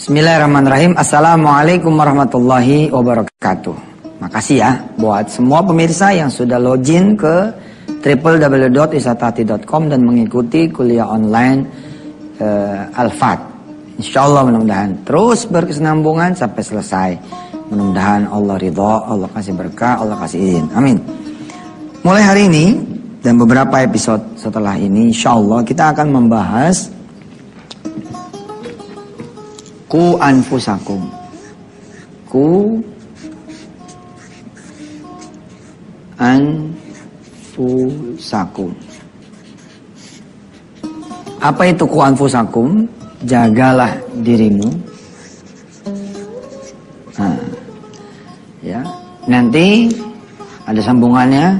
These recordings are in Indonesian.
Bismillahirrahmanirrahim. Assalamualaikum warahmatullahi wabarakatuh. Makasih ya buat semua pemirsa yang sudah login ke www.wisatahati.com dan mengikuti kuliah online Al-Fat. Insyaallah mudah-mudahan terus berkesinambungan sampai selesai. Mudah-mudahan Allah ridha, Allah kasih berkah, Allah kasih izin. Amin. Mulai hari ini dan beberapa episode setelah ini insyaallah kita akan membahas Ku anfusakum. Ku anfusakum. Apa itu ku anfusakum? Jagalah dirimu. Nah, ya. Nanti ada sambungannya.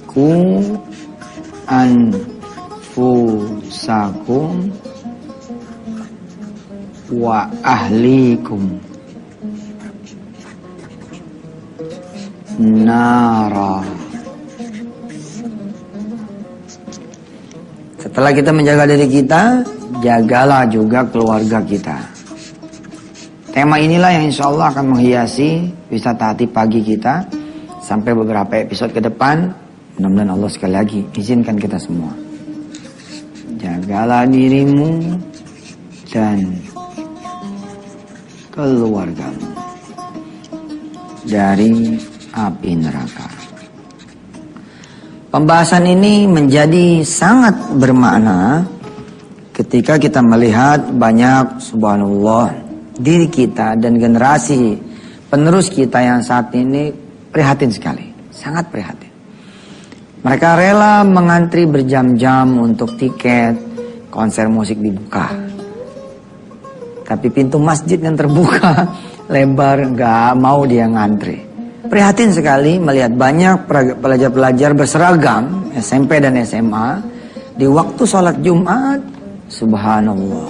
Ku anfusakum wa ahlikum nara. Setelah kita menjaga diri kita, jagalah juga keluarga kita. Tema inilah yang insya Allah akan menghiasi wisata hati pagi kita sampai beberapa episode ke depan. Mudah-mudahan Allah sekali lagi izinkan kita semua. Jagalah dirimu dan keluargamu dari api neraka. Pembahasan ini menjadi sangat bermakna ketika kita melihat banyak subhanallah diri kita dan generasi penerus kita yang saat ini prihatin sekali, sangat prihatin. Mereka rela mengantri berjam-jam untuk tiket konser musik dibuka. Tapi pintu masjid yang terbuka lebar, gak mau dia ngantri. Prihatin sekali melihat banyak pelajar-pelajar berseragam SMP dan SMA di waktu sholat Jumat. Subhanallah,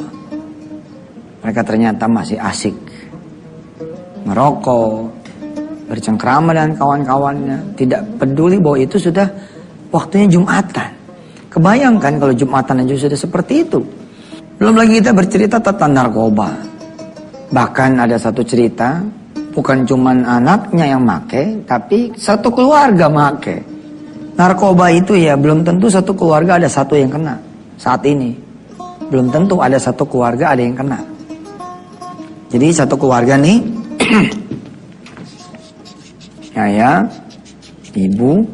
mereka ternyata masih asik merokok, bercengkrama dengan kawan-kawannya, tidak peduli bahwa itu sudah waktunya Jumatan. Kebayangkan kalau Jumatan aja sudah seperti itu. Belum lagi kita bercerita tentang narkoba. Bahkan ada satu cerita, bukan cuma anaknya yang make, tapi satu keluarga make. Narkoba itu ya belum tentu satu keluarga ada satu yang kena. Saat ini belum tentu ada satu keluarga ada yang kena. Jadi satu keluarga nih ayah, ibu,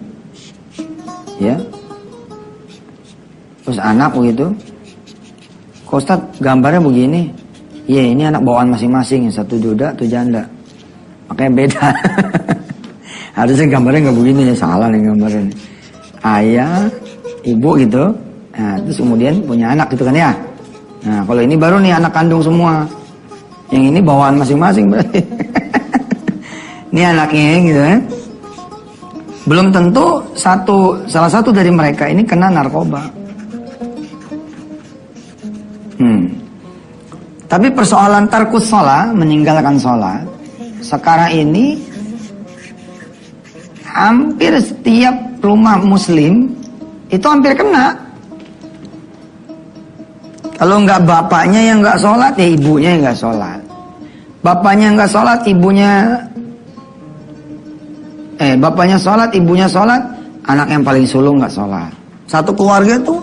ya, terus anak begitu. Kok Ustaz gambarnya begini? Iya, ini anak bawaan masing-masing, yang satu duda, satu janda. Makanya beda. Harusnya gambarnya nggak begini, ya salah nih gambarnya. Ayah, ibu gitu. Nah, terus kemudian punya anak gitu kan ya. Nah, kalau ini baru nih anak kandung semua. Yang ini bawaan masing-masing berarti. Ini anaknya gitu ya. Belum tentu salah satu dari mereka ini kena narkoba. Tapi persoalan tarkus sholat, meninggalkan sholat, sekarang ini hampir setiap rumah muslim itu hampir kena. Kalau nggak bapaknya yang nggak sholat, ya ibunya yang nggak sholat. Bapaknya nggak sholat, bapaknya sholat, ibunya sholat, anak yang paling sulung nggak sholat. Satu keluarga tuh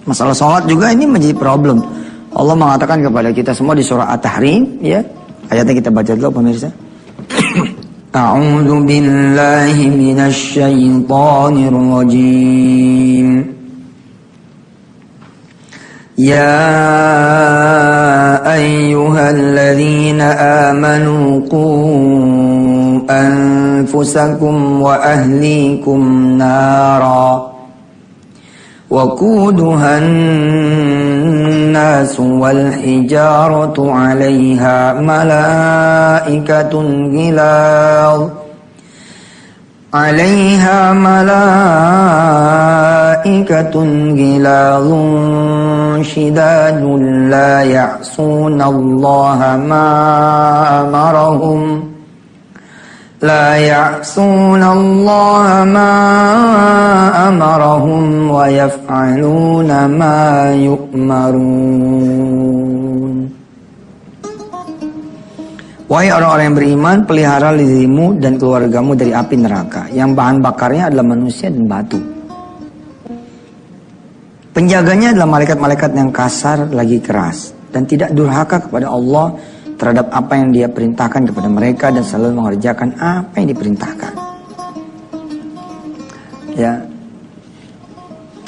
masalah sholat juga ini menjadi problem. Allah mengatakan kepada kita semua di surah At-Tahrim, ya. Ayatnya kita baca dulu pemirsa. A'udzu billahi minasy syaithanir rajim. Ya ayyuhalladzina amanu qu anfusakum wa ahlikum nara. وقودها الناس والحجارة عليها ملائكة غلاظ شداد لا يعصون الله ما أمرهم لا يعصون الله ما أمرهم ويفعلون ما يؤمرون. Wahai orang-orang yang beriman, pelihara dirimu dan keluargamu dari api neraka, yang bahan bakarnya adalah manusia dan batu. Penjaganya adalah malaikat-malaikat yang kasar lagi keras, dan tidak durhaka kepada Allah terhadap apa yang Dia perintahkan kepada mereka, dan selalu mengerjakan apa yang diperintahkan. Ya.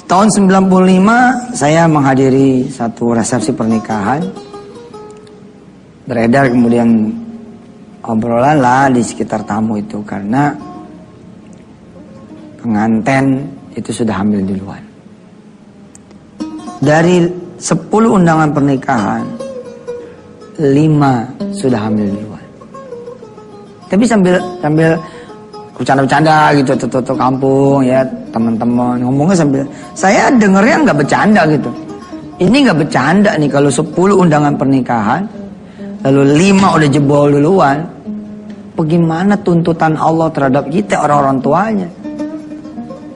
Tahun 95 saya menghadiri satu resepsi pernikahan. Beredar kemudian obrolan lah di sekitar tamu itu, karena pengantin itu sudah hamil duluan. Dari 10 undangan pernikahan, 5 sudah hamil duluan. Tapi sambil bercanda-bercanda gitu, tutup kampung ya, teman-teman ngomongnya sambil, saya dengernya nggak bercanda gitu. Ini nggak bercanda nih, kalau 10 undangan pernikahan, lalu 5 udah jebol duluan. Bagaimana tuntutan Allah terhadap kita, orang-orang tuanya?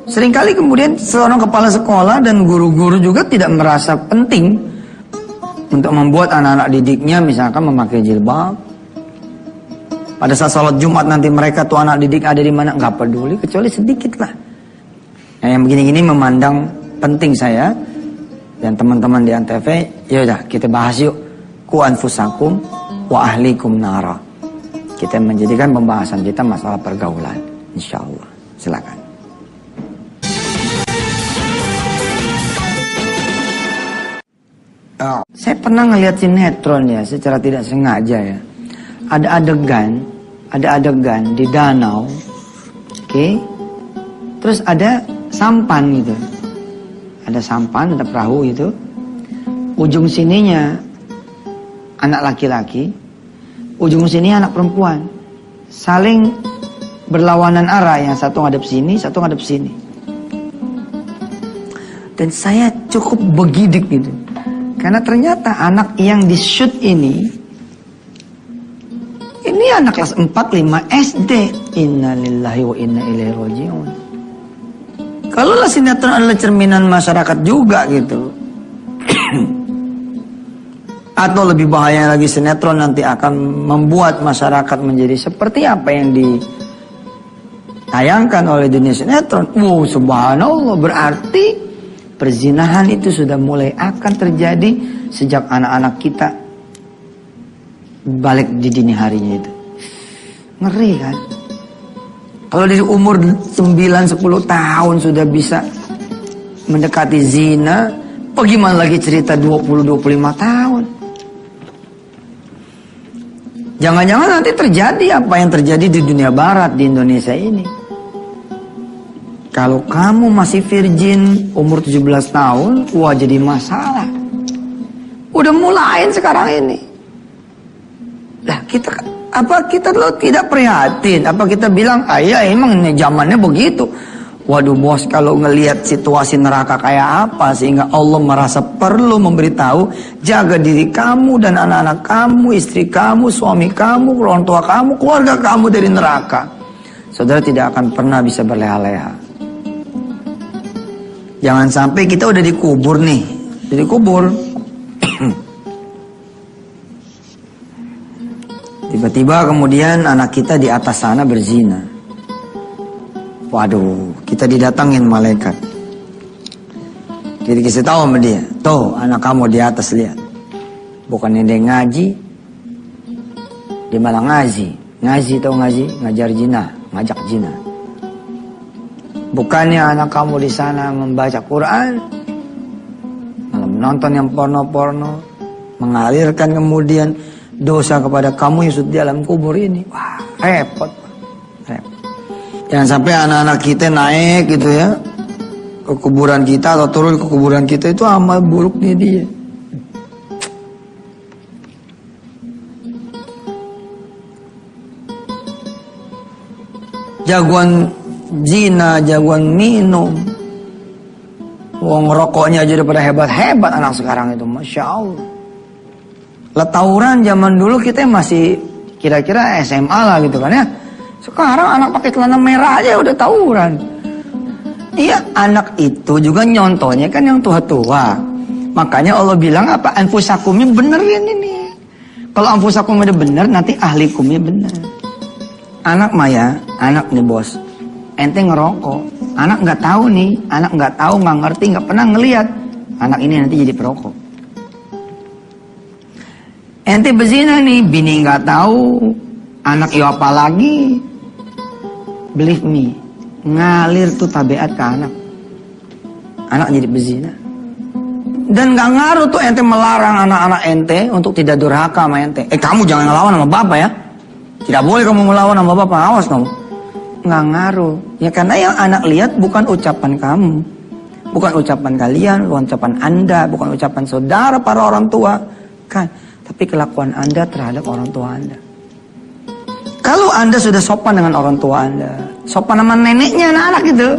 Seringkali kemudian seorang kepala sekolah dan guru-guru juga tidak merasa penting untuk membuat anak-anak didiknya misalkan memakai jilbab. Pada saat sholat Jumat nanti mereka tuh anak didik ada di mana, nggak peduli, kecuali sedikit lah. Nah, yang begini-gini memandang penting saya dan teman-teman di Antv. Ya udah, kita bahas yuk. Ku anfusakum wa ahlikum nara. Kita menjadikan pembahasan kita masalah pergaulan, insyaallah. Silakan. Saya pernah ngelihat sinetron ya, secara tidak sengaja ya. Ada adegan di danau, oke? Terus ada sampan gitu. Ada sampan, ada perahu gitu. Ujung sininya anak laki-laki, ujung sini anak perempuan. Saling berlawanan arah, yang satu ngadep sini, satu ngadep sini. Dan saya cukup begidik gitu. Karena ternyata anak yang di-shoot ini anak kelas 4, 5 SD. Innalillahi wa inna ilaihi raji'un. Kalau lah sinetron adalah cerminan masyarakat juga gitu. Atau lebih bahaya lagi, sinetron nanti akan membuat masyarakat menjadi seperti apa yang ditayangkan oleh dunia sinetron. Subhanallah, berarti perzinahan itu sudah mulai akan terjadi sejak anak-anak kita balik di dini harinya itu. Ngeri kan? Kalau dari umur 9-10 tahun sudah bisa mendekati zina, bagaimana lagi cerita 20-25 tahun? Jangan-jangan nanti terjadi apa yang terjadi di dunia barat, di Indonesia ini. Kalau kamu masih virgin umur 17 tahun, wah jadi masalah. Udah mulain sekarang ini. Lah kita lo tidak prihatin? Apa kita bilang, ya emang ini zamannya begitu. Waduh bos, kalau ngelihat situasi neraka kayak apa sehingga Allah merasa perlu memberitahu, jaga diri kamu dan anak-anak kamu, istri kamu, suami kamu, orang tua kamu, keluarga kamu dari neraka. Saudara tidak akan pernah bisa berleha-leha. Jangan sampai kita udah dikubur nih, dikubur. Tiba-tiba kemudian anak kita di atas sana berzina. Waduh, kita didatangin malaikat. Jadi kita tahu sama dia, tuh anak kamu di atas, lihat. Bukannya dia ngaji, dia malah ngaji. Ngaji, tahu ngaji? Ngajar zina, ngajak zina. Bukannya anak kamu di sana membaca Quran, malah menonton yang porno-porno, mengalirkan kemudian dosa kepada kamu yang sudah di alam kubur ini. Wah, repot. Jangan sampai anak-anak kita naik gitu ya ke kuburan kita atau turun ke kuburan kita, itu amal buruknya dia. Jagoan zina, jagoan minum. Wong rokoknya aja daripada hebat-hebat anak sekarang itu, Masya Allah. Lah tawuran zaman dulu kita masih kira-kira SMA lah gitu kan ya. Sekarang anak pakai celana merah aja udah tawuran. Iya, anak itu juga nyontohnya kan yang tua-tua. Makanya Allah bilang apa? Anfusakum, benerin ini. Kalau anfusakum udah benar, nanti ahlikumnya benar. Anak Maya, anak nih bos, ente ngerokok, anak nggak tahu nih, anak nggak tahu, nggak ngerti, nggak pernah ngelihat, anak ini nanti jadi perokok. Ente bezina nih, bini nggak tahu, anak yo apa lagi? Believe me, ngalir tuh tabiat ke anak. Anak jadi bezina. Dan gak ngaruh tuh ente melarang anak-anak ente untuk tidak durhaka sama ente. Kamu jangan ngelawan sama bapak ya. Tidak boleh kamu melawan sama bapak, awas kamu. Nggak ngaruh. Ya karena yang anak lihat bukan ucapan kamu. Bukan ucapan kalian, bukan ucapan anda, bukan ucapan saudara para orang tua. Kan, tapi kelakuan anda terhadap orang tua anda. Kalau anda sudah sopan dengan orang tua anda, sopan sama neneknya anak-anak gitu,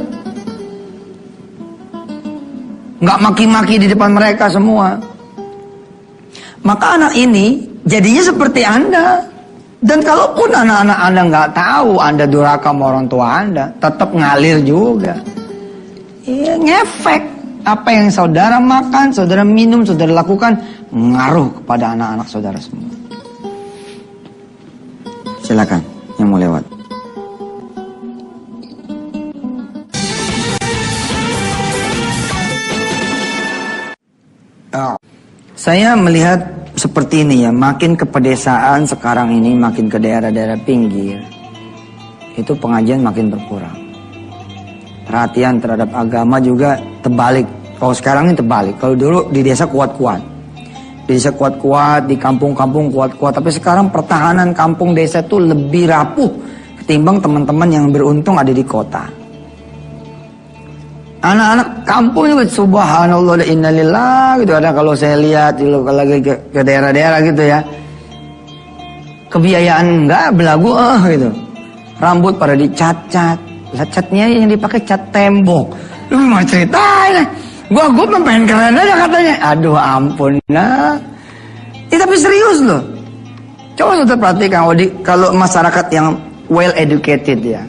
nggak maki-maki di depan mereka semua, maka anak ini jadinya seperti anda. Dan kalaupun anak-anak anda nggak tahu anda durhaka sama orang tua anda, tetap ngalir juga. Iya, ngefek. Apa yang saudara makan, saudara minum, saudara lakukan, ngaruh kepada anak-anak saudara semua. Silakan yang mau lewat. Saya melihat seperti ini ya, makin ke pedesaan sekarang ini, makin ke daerah-daerah pinggir, itu pengajian makin berkurang. Perhatian terhadap agama juga terbalik. Kalau sekarang ini terbalik. Kalau dulu di desa kuat-kuat, di desa kuat-kuat, di kampung-kampung kuat-kuat. Tapi sekarang pertahanan kampung desa itu lebih rapuh ketimbang teman-teman yang beruntung ada di kota. Anak-anak kampung juga subhanallah innalillah gitu. Ada kalau saya lihat kalau lagi ke daerah-daerah gitu ya, kebiayaan enggak belagu gitu. Rambut pada dicat-cat. Catnya yang dipakai cat tembok. Lu mau ceritain? Gua pengen keren aja katanya. Aduh ampun nah. Tapi serius loh. Coba sudah perhatikan kalau masyarakat yang well educated ya.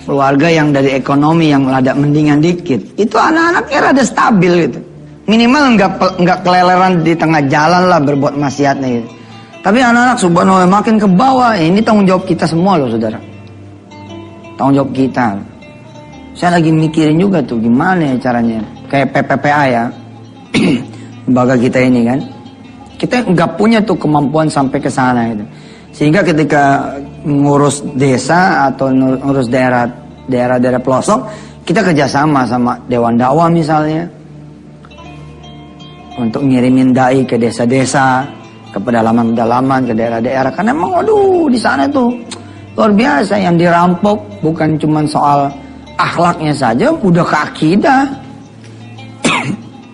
Keluarga yang dari ekonomi yang rada mendingan dikit, itu anak-anaknya rada stabil gitu. Minimal enggak keleleran di tengah jalan lah berbuat maksiatnya gitu. Tapi anak-anak subhanallah makin ke bawah, ini tanggung jawab kita semua loh saudara. Tanggung jawab kita. Saya lagi mikirin juga tuh gimana ya caranya. Kayak PPPA ya. Lembaga kita ini kan. Kita nggak punya tuh kemampuan sampai ke sana gitu. Sehingga ketika ngurus desa atau ngurus daerah pelosok, kita kerjasama sama Dewan Dakwah misalnya. Untuk ngirimin dai ke desa-desa, ke pedalaman-pedalaman, ke daerah-daerah. Karena emang waduh di sana tuh luar biasa, yang dirampok bukan cuma soal akhlaknya saja, udah ke akidah.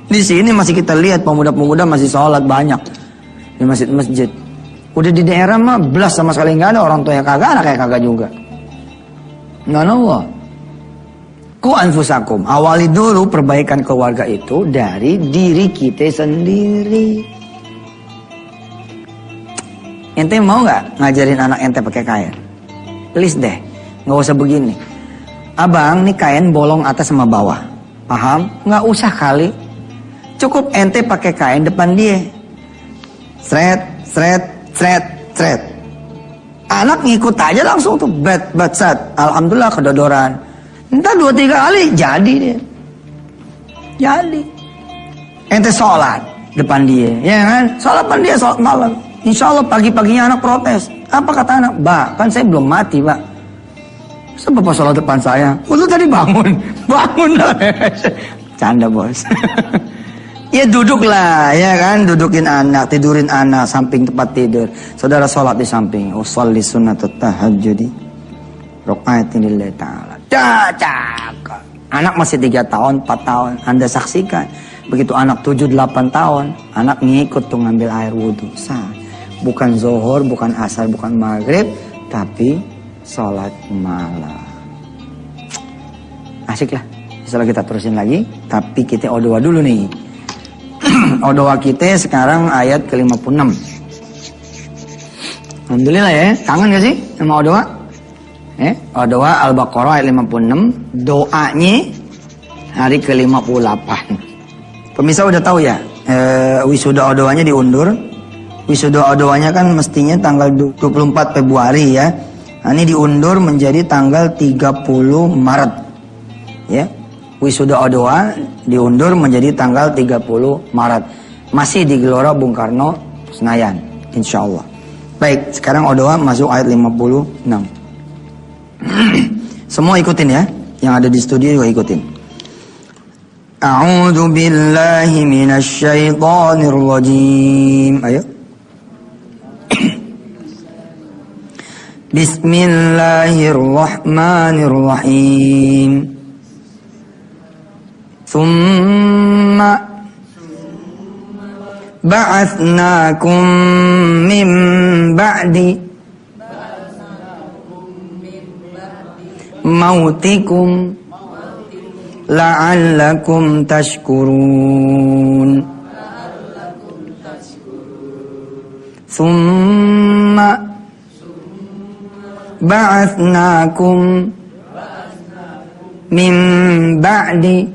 Di sini masih kita lihat pemuda-pemuda masih sholat banyak di masjid-masjid. Udah di daerah mah belas sama sekali nggak ada, orang tua yang kagak, anak kayak kagak juga. Nggak Allah. Ku anfusakum, awali dulu perbaikan keluarga itu dari diri kita sendiri. Ente mau nggak ngajarin anak ente pakai kain? Please deh, nggak usah begini. Abang, nih kain bolong atas sama bawah, paham? Nggak usah kali. Cukup ente pakai kain depan dia. Sret, sret, sret, sret. Anak ngikut aja langsung tuh, bat-sat. Alhamdulillah kedodoran. Entah 2-3 kali jadi dia. Jadi. Ente sholat depan dia, ya kan? Sholat depan dia, sholat malam. Insya Allah pagi-paginya anak protes. Apa kata anak? Mbak, kan saya belum mati, Pak. Masa Bapak sholat depan saya? Lu tadi bangun. Bangun lah. Canda, bos. Ya duduklah, ya kan? Dudukin anak, tidurin anak, samping tempat tidur. Saudara sholat di samping. Usolli sunnatut tahajjudi. Rokaatin lillahi ta'ala. Cakap. Anak masih 3 tahun, 4 tahun. Anda saksikan. Begitu anak 7-8 tahun, anak ngikut tuh ngambil air wudhu. Bukan zuhur, bukan asar, bukan maghrib, tapi sholat malam. Asik lah. Setelah kita terusin lagi, tapi kita odoa dulu nih. Odoa kita sekarang ayat ke-56. Alhamdulillah ya, kangen gak sih sama odoa? Odoa Al-Baqarah ayat 56, doanya hari ke-58. Pemirsa udah tahu ya? wisuda O2-nya diundur. Wisuda O2-nya kan mestinya tanggal 24 Februari ya. Nah, ini diundur menjadi tanggal 30 Maret. Ya. Wisuda O2 diundur menjadi tanggal 30 Maret. Masih di Gelora Bung Karno, Senayan, insyaallah. Baik, sekarang O2 masuk ayat 56. Semua ikutin ya. Yang ada di studio juga ikutin. A'udzu billahi minasy syaithanir rajim. Ayo. Bismillahirrahmanirrahim. Thumma ba'atsnakum min ba'di mautikum la'allakum tashkurun. Thumma ba'atsnakum min ba'di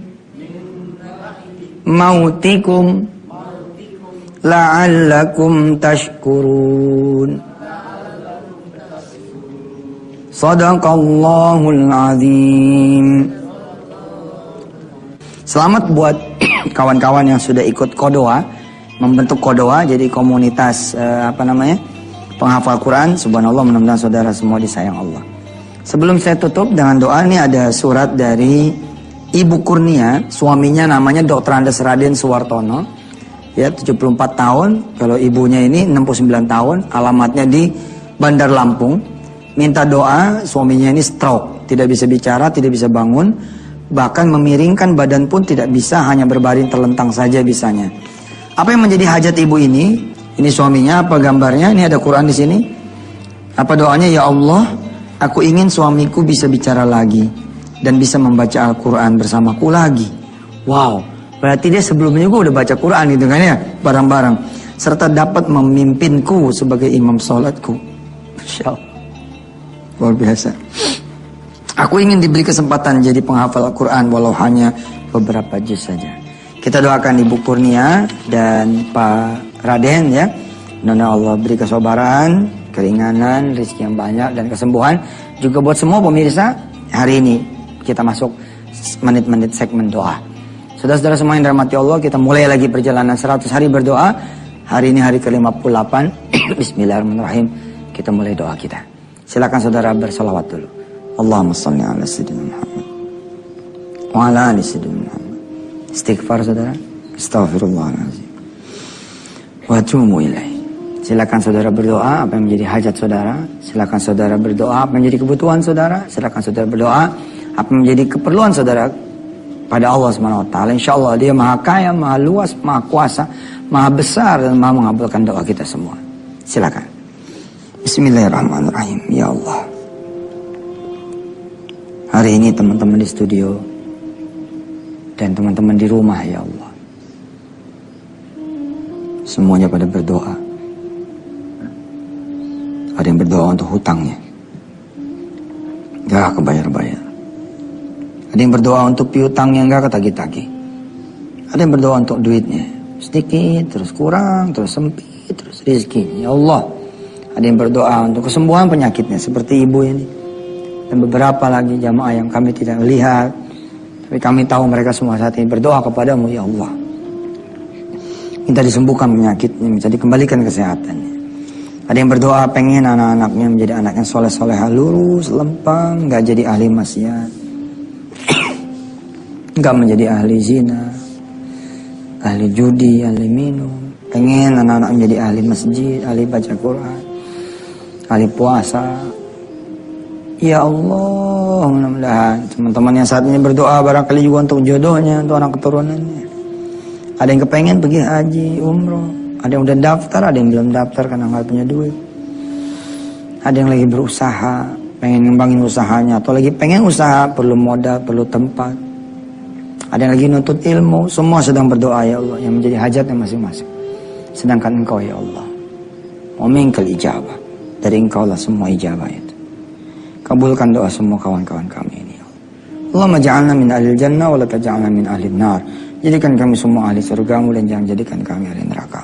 mautikum la'allakum tashkurun. Sadaqallahul azim. Selamat buat kawan-kawan yang sudah ikut Kodoa, membentuk Kodoa jadi komunitas penghafal Quran. Subhanallah, mudah-mudahan saudara semua disayang Allah. Sebelum saya tutup dengan doa, ini ada surat dari Ibu Kurnia, suaminya namanya Dr. Andes Raden Suwartono, ya 74 tahun, kalau ibunya ini 69 tahun, alamatnya di Bandar Lampung. Minta doa, suaminya ini stroke, tidak bisa bicara, tidak bisa bangun, bahkan memiringkan badan pun tidak bisa, hanya berbaring terlentang saja bisanya. Apa yang menjadi hajat ibu ini? Ini suaminya, apa gambarnya? Ini ada Quran di sini. Apa doanya? Ya Allah, aku ingin suamiku bisa bicara lagi dan bisa membaca Al-Quran bersamaku lagi. Wow, berarti dia sebelumnya juga udah baca Quran gitu kan ya, bareng-bareng. Serta dapat memimpinku sebagai imam sholatku. Masya Allah, luar biasa. Aku ingin diberi kesempatan jadi penghafal Al-Quran walau hanya beberapa juz saja. Kita doakan Ibu Kurnia dan Pak Raden ya. Mudah-mudahan Allah beri kesabaran, keringanan, rezeki yang banyak dan kesembuhan. Juga buat semua pemirsa, hari ini kita masuk menit-menit segmen doa. Saudara-saudara semua yang dirahmati Allah, kita mulai lagi perjalanan 100 hari berdoa. Hari ini hari ke-58. Bismillahirrahmanirrahim. Kita mulai doa kita. Silakan saudara bersalawat dulu. Allahumma shalli ala sayyidina Muhammad wa ala ali sayyidina Muhammad. Istighfar saudara. Astaghfirullahaladzim. Wa atubu ilaih. Silakan saudara berdoa apa yang menjadi hajat saudara. Silakan saudara berdoa apa yang menjadi kebutuhan saudara. Silakan saudara berdoa apa yang menjadi keperluan saudara pada Allah SWT. InsyaAllah Dia maha kaya, maha luas, maha kuasa, maha besar dan maha mengabulkan doa kita semua. Silakan. Bismillahirrahmanirrahim. Ya Allah, hari ini teman-teman di studio dan teman-teman di rumah, ya Allah, semuanya pada berdoa. Ada yang berdoa untuk hutangnya, gak kebayar-bayar. Ada yang berdoa untuk piutangnya gak ketagih-tagih. Ada yang berdoa untuk duitnya, sedikit, terus kurang, terus sempit, terus rezeki. Ya Allah, ada yang berdoa untuk kesembuhan penyakitnya, seperti ibu ini. Dan beberapa lagi jamaah yang kami tidak lihat, tapi kami tahu mereka semua saat ini berdoa kepadamu, ya Allah. Minta disembuhkan penyakitnya, minta dikembalikan kesehatannya. Ada yang berdoa pengen anak-anaknya menjadi anak yang soleh-soleha, lurus, lempang, gak jadi ahli maksiat, gak menjadi ahli zina, ahli judi, ahli minum. Pengen anak-anak menjadi ahli masjid, ahli baca Quran, ahli puasa. Ya Allah, mudah-mudahan teman-teman yang saat ini berdoa barangkali juga untuk jodohnya, untuk anak keturunannya. Ada yang kepengen pergi haji, umroh. Ada yang udah daftar, ada yang belum daftar karena nggak punya duit. Ada yang lagi berusaha, pengen ngembangin usahanya, atau lagi pengen usaha, perlu modal, perlu tempat. Ada yang lagi nuntut ilmu, semua sedang berdoa, ya Allah, yang menjadi hajatnya masing-masing. Sedangkan Engkau, ya Allah, Waminkal ijabah, dari Engkau lah semua ijabah itu. Kabulkan doa semua kawan-kawan kami ini. Allahumma ja'alna min ahlil jannah wa la taj'alna min ahlin nar. Jadikan kami semua ahli surgamu dan jangan jadikan kami ahli neraka.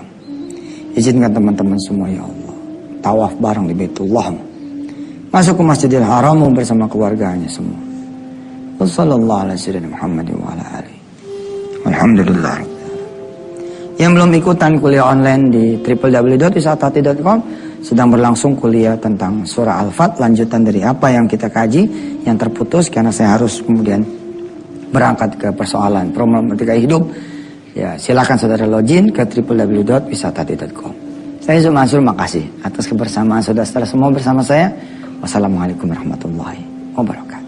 Izinkan teman-teman semua ya Allah tawaf bareng di Baitullah, masuk ke Masjidil Haram bersama keluarganya semua. Wassallallahu ala sayyidina Muhammad wa ala alihi. Alhamdulillah. Yang belum ikutan kuliah online di www.wisatahati.com, sedang berlangsung kuliah tentang surah Al-Fat, lanjutan dari apa yang kita kaji yang terputus karena saya harus kemudian berangkat ke persoalan problematika hidup. Ya, silakan saudara login ke www.wisatahati.com. Saya Zul Mansur, makasih atas kebersamaan saudara-saudara semua bersama saya. Wassalamualaikum warahmatullahi wabarakatuh.